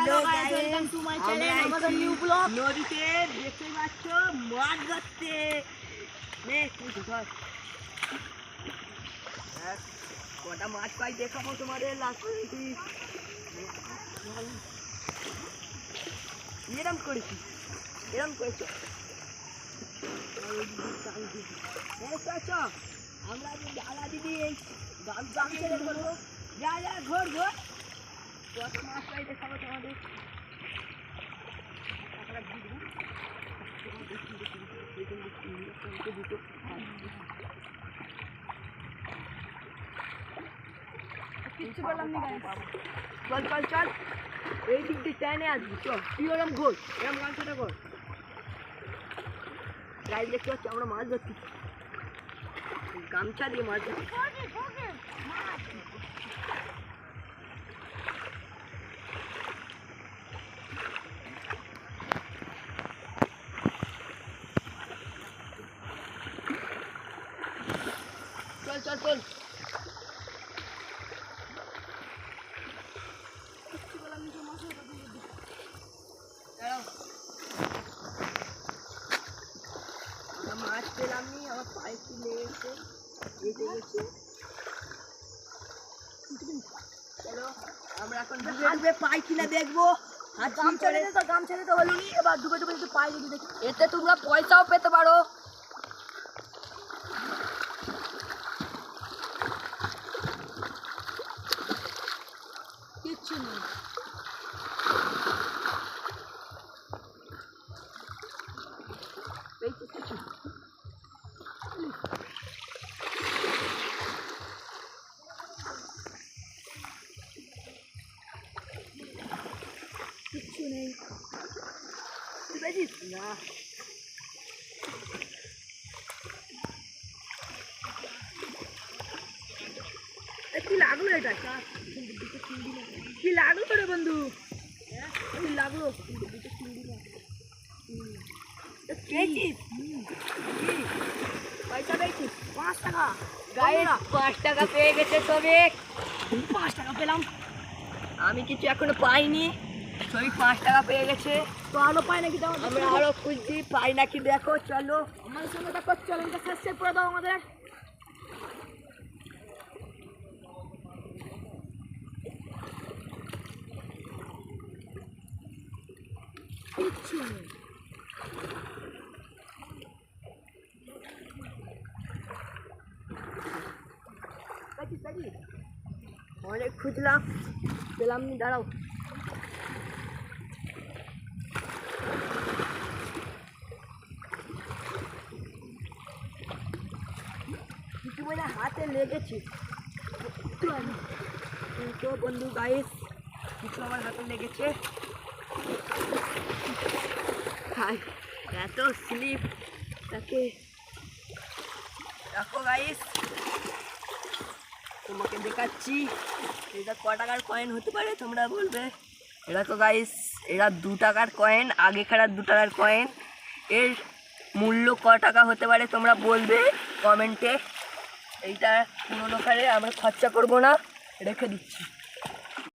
Hello guys, welcome to my channel, আমাদের new blog. নদীতে দেখতে পাচ্ছ মাছ ধরতে। নে তুই ধর। কটা মাছ পাই দেখাবো তোমাদের লাস্ট কি এরম করেছি, এরম করেছো। আমরা জ্বালা দিদি এই গাম ছেড়ে ধরবো। যা যা ঘর ঘর কত মাছ পাই দেখাবো তোমাদের। চল চল চল, এই দিক দিয়ে টাইনে আসবি। চল তুই ওরম ঘোর, এরম গামছাটা কর। গাড়ি দেখতে পাচ্ছি আমরা মাছ ধরছি, গামছা দিয়ে মাছ ধরছি। চল চল চল, মাছ পেলাম নি, আমার পায়ে কি লেগেছে, কেটে গেছে। চলো আমরা এখন ডুবে পাই কিনা দেখবো। গাম ছেড়ে তো হলো নি, এবার ডুবে ডুবে একটু পাই যদি দেখি, এতে তোমরা পয়সাও পেতে পারো। কিচ্ছু নেই, কিচ্ছু নেই না। কি লাগলো এটা, কি লাগলো রে বন্ধু, কি লাগলো? পয়সা পেয়েছিস? 5 টাকা। গায়ে 5 টাকা পেয়ে গেছে তবে। 5 টাকা পেলাম, আমি কিছু এখনো পাইনি। সবই 5 টাকা পেয়ে গেছে। তো আরো পাই নাকি? দাও, আমরা আরো খুঁজছি, পাই নাকি দেখো। চলো আমাদের সঙ্গে দেখো, চ্যানেলটা সাবস্ক্রাইব করে দাও আমাদের। কিচ্ছু নেই, অনেক খুঁজলাম, পেলাম নি। দাঁড়াও, কিছু মনে হাতে লেগেছে তো বন্ধু। গাইস কিছু আমার হাতে লেগেছে। এত স্লিপ তাকে দেখো গাইস, তোমাকে দেখাচ্ছি। এটা ক টাকার কয়েন হতে পারে তোমরা বলবে। এটা তো গাইস, এরা 2 টাকার কয়েন, আগেকার 2 টাকার কয়েন। এর মূল্য ক টাকা হতে পারে তোমরা বলবে কমেন্টে। এইটা পুরোনো কালে আমরা খরচা করবো না, রেখে দিচ্ছি।